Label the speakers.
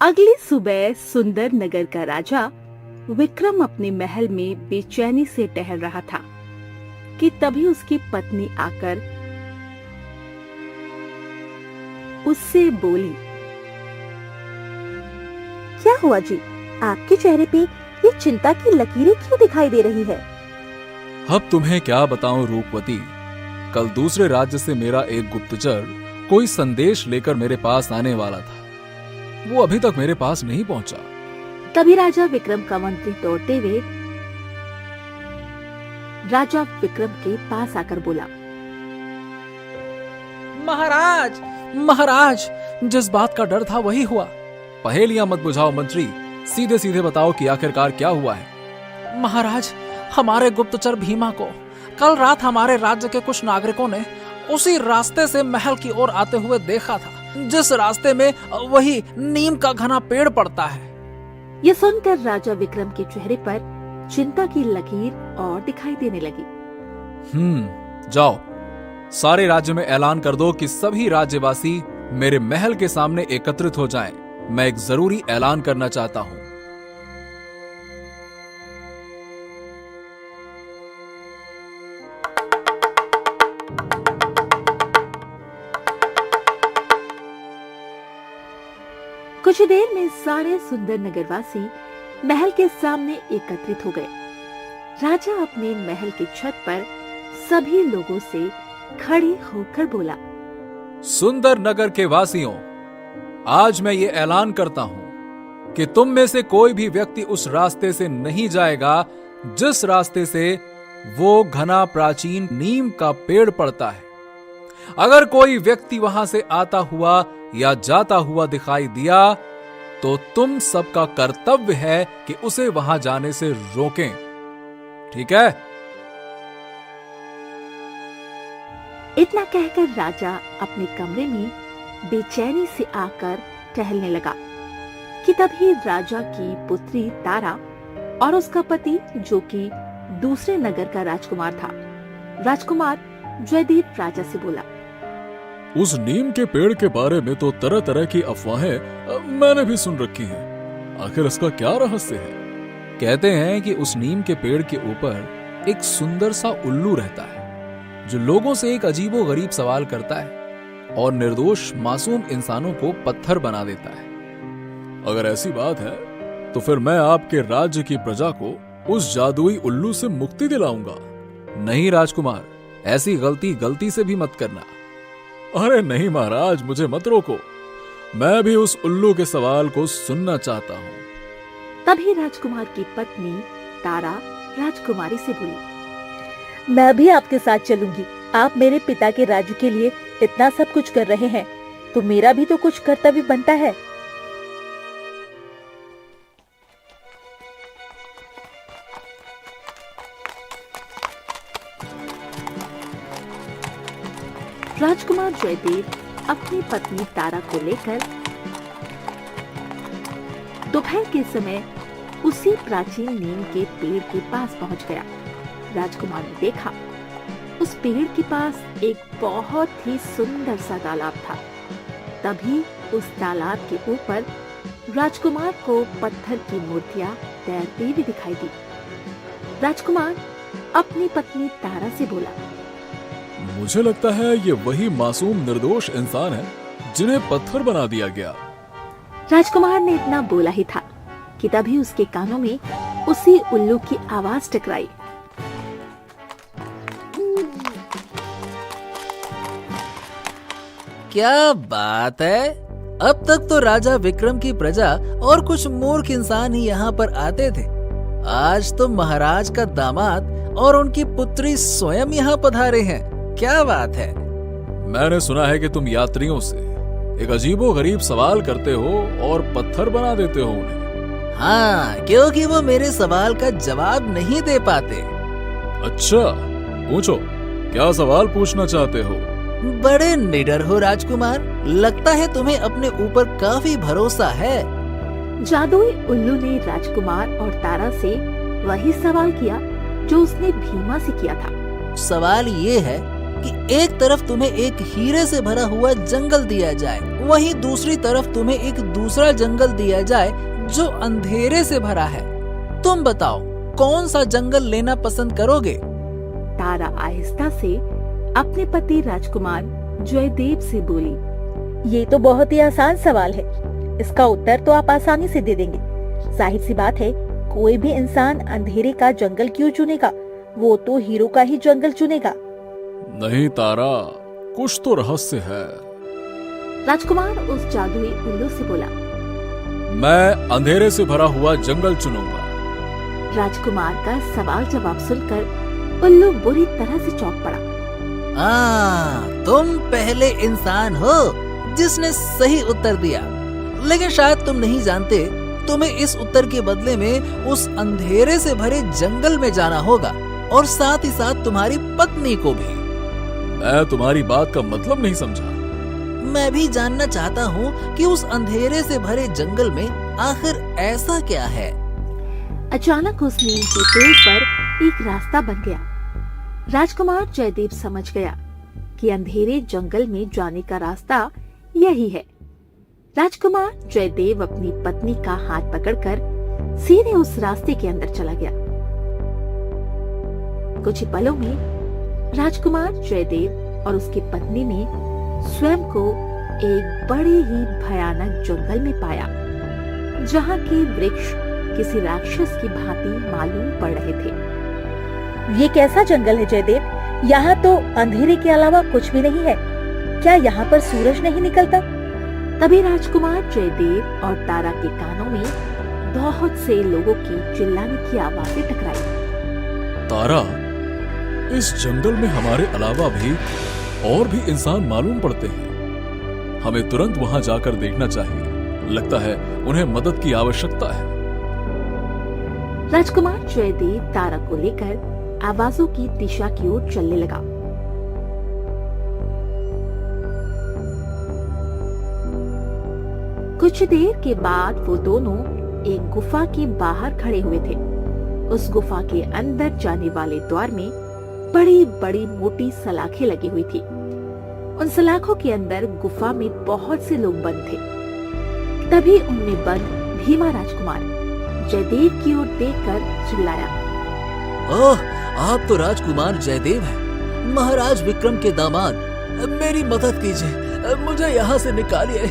Speaker 1: अगली सुबह सुंदर नगर का राजा विक्रम अपने महल में बेचैनी से टहल रहा था कि तभी उसकी पत्नी आकर उससे बोली।
Speaker 2: क्या हुआ जी, आपके चेहरे पे ये चिंता की लकीरें क्यों दिखाई दे रही है?
Speaker 3: अब तुम्हें क्या बताऊं रूपवती, कल दूसरे राज्य से मेरा एक गुप्तचर कोई संदेश लेकर मेरे पास आने वाला था। वो अभी तक मेरे पास नहीं पहुंचा।
Speaker 1: तभी राजा विक्रम का मंत्री दौड़ते हुए राजा विक्रम के पास आकर बोला।
Speaker 3: महाराज महाराज, जिस बात का डर था वही हुआ। पहेलियां मत बुझाओ मंत्री, सीधे सीधे बताओ कि आखिरकार क्या हुआ है।
Speaker 4: महाराज, हमारे गुप्तचर भीमा को कल रात हमारे राज्य के कुछ नागरिकों ने उसी रास्ते से महल की ओर आते हुए देखा था, जिस रास्ते में वही नीम का घना पेड़ पड़ता है।
Speaker 1: यह सुनकर राजा विक्रम के चेहरे पर चिंता की लकीर और दिखाई देने लगी।
Speaker 3: जाओ, सारे राज्य में ऐलान कर दो कि सभी राज्यवासी मेरे महल के सामने एकत्रित हो जाएं। मैं एक जरूरी ऐलान करना चाहता हूं।
Speaker 1: कुछ देर में सारे सुंदर नगरवासी महल के सामने एकत्रित हो गए। राजा अपने महल की छत पर सभी लोगों से खड़े होकर बोला।
Speaker 3: सुंदर नगर के वासियों, आज मैं ये ऐलान करता हूं कि तुम में से कोई भी व्यक्ति उस रास्ते से नहीं जाएगा जिस रास्ते से वो घना प्राचीन नीम का पेड़ पड़ता है। अगर कोई व्यक्ति वहां से आता हुआ या जाता हुआ दिखाई दिया तो तुम सबका कर्तव्य है कि उसे वहां जाने से रोकें। ठीक है?
Speaker 1: इतना कहकर राजा अपने कमरे में बेचैनी से आकर टहलने लगा कि तभी राजा की पुत्री तारा और उसका पति, जो कि दूसरे नगर का राजकुमार था, राजकुमार जयदीप राजा से बोला।
Speaker 3: उस नीम के पेड़ के बारे में तो तरह तरह की अफवाहें मैंने भी सुन रखी हैं। आखिर इसका क्या रहस्य है? कहते हैं कि उस नीम के पेड़ के ऊपर एक सुंदर सा उल्लू रहता है जो लोगों से एक अजीबो गरीब सवाल करता है और निर्दोष मासूम इंसानों को पत्थर बना देता है। अगर ऐसी बात है तो फिर मैं आपके राज्य की प्रजा को उस जादुई उल्लू से मुक्ति दिलाऊंगा। नहीं राजकुमार, ऐसी गलती से भी मत करना। अरे नहीं महाराज, मुझे मत रोको, मैं भी उस उल्लू के सवाल को सुनना चाहता हूँ।
Speaker 1: तभी राजकुमार की पत्नी तारा राजकुमारी से बोली।
Speaker 2: मैं भी आपके साथ चलूंगी। आप मेरे पिता के राज्य के लिए इतना सब कुछ कर रहे हैं, तो मेरा भी तो कुछ कर्तव्य बनता है।
Speaker 1: राजकुमार जयदेव अपनी पत्नी तारा को लेकर दोपहर के समय उसी प्राचीन नीम के पेड़ के पास पहुंच गया। राजकुमार ने देखा उस पेड़ के पास एक बहुत ही सुंदर सा तालाब था। तभी उस तालाब के ऊपर राजकुमार को पत्थर की मूर्तियां तैरती हुई दिखाई दी। राजकुमार अपनी पत्नी तारा से बोला।
Speaker 3: मुझे लगता है ये वही मासूम निर्दोष इंसान है जिन्हें पत्थर बना दिया गया।
Speaker 1: राजकुमार ने इतना बोला ही था कि तभी उसके कानों में उसी उल्लू की आवाज टकराई।
Speaker 4: क्या बात है, अब तक तो राजा विक्रम की प्रजा और कुछ मूर्ख इंसान ही यहाँ पर आते थे। आज तो महाराज का दामाद और उनकी पुत्री स्वयं यहाँ पधारे हैं। क्या बात है?
Speaker 3: मैंने सुना है कि तुम यात्रियों से एक अजीबो गरीब सवाल करते हो और पत्थर बना देते हो उन्हें।
Speaker 4: हाँ, क्योंकि वो मेरे सवाल का जवाब नहीं दे पाते।
Speaker 3: अच्छा, पूछो, क्या सवाल पूछना चाहते हो?
Speaker 4: बड़े निडर हो राजकुमार, लगता है तुम्हें अपने ऊपर काफी भरोसा है।
Speaker 1: जादुई उल्लू ने राजकुमार और तारा से वही सवाल किया जो उसने भीमा से किया था।
Speaker 4: सवाल ये है कि एक तरफ तुम्हें एक हीरे से भरा हुआ जंगल दिया जाए, वहीं दूसरी तरफ तुम्हें एक दूसरा जंगल दिया जाए जो अंधेरे से भरा है। तुम बताओ कौन सा जंगल लेना पसंद करोगे?
Speaker 1: तारा आहिस्ता से अपने पति राजकुमार जयदेव से बोली।
Speaker 2: ये तो बहुत ही आसान सवाल है, इसका उत्तर तो आप आसानी से दे देंगे। जाहिर सी बात है, कोई भी इंसान अंधेरे का जंगल क्यों चुनेगा, वो तो हीरो का ही जंगल चुनेगा।
Speaker 3: नहीं तारा, कुछ तो रहस्य है।
Speaker 1: राजकुमार उस जादुई उल्लू से बोला।
Speaker 3: मैं अंधेरे से भरा हुआ जंगल चुनूंगा।
Speaker 1: राजकुमार का सवाल जवाब सुनकर उल्लू बुरी तरह से चौंक पड़ा।
Speaker 4: तुम पहले इंसान हो जिसने सही उत्तर दिया, लेकिन शायद तुम नहीं जानते, तुम्हें इस उत्तर के बदले में उस अंधेरे से भरे जंगल में जाना होगा, और साथ ही साथ तुम्हारी पत्नी को भी।
Speaker 3: मैं तुम्हारी बात का मतलब नहीं समझा।
Speaker 4: मैं भी जानना चाहता हूँ कि उस अंधेरे से भरे जंगल में आखिर ऐसा क्या है।
Speaker 1: अचानक उस नीम के पेड़ पर एक रास्ता बन गया। राजकुमार जयदेव समझ गया कि अंधेरे जंगल में जाने का रास्ता यही है। राजकुमार जयदेव अपनी पत्नी का हाथ पकड़कर सीधे उस रास्ते के अंदर चला गया। कुछ ही पलों में राजकुमार जयदेव और उसकी पत्नी ने स्वयं को एक बड़े ही भयानक जंगल में पाया, जहाँ के वृक्ष किसी राक्षस की भांति मालूम पड़ रहे थे।
Speaker 2: ये कैसा जंगल है जयदेव? यहाँ तो अंधेरे के अलावा कुछ भी नहीं है। क्या यहाँ पर सूरज नहीं निकलता?
Speaker 1: तभी राजकुमार जयदेव और तारा के कानों में बहुत से लोगों की चिल्लाने की आवाजें टकराई।
Speaker 3: तारा, इस जंगल में हमारे अलावा भी और भी इंसान मालूम पड़ते हैं। हमें तुरंत वहां जाकर देखना चाहिए। लगता है उन्हें मदद की आवश्यकता है।
Speaker 1: राजकुमार जयदेव तारा को लेकर आवाजों की दिशा की ओर चलने लगा। कुछ देर के बाद वो दोनों एक गुफा के बाहर खड़े हुए थे। उस गुफा के अंदर जाने वाले द्वार में बड़ी बड़ी मोटी सलाखें लगी हुई थी। उन सलाखों के अंदर गुफा में बहुत से लोग बंद थे। तभी उनमें बंद भीमा राजकुमार जयदेव की ओर देखकर चिल्लाया।
Speaker 4: ओह, आप तो राजकुमार जयदेव हैं, महाराज विक्रम के दामाद। मेरी मदद कीजिए, मुझे यहाँ से निकालिए।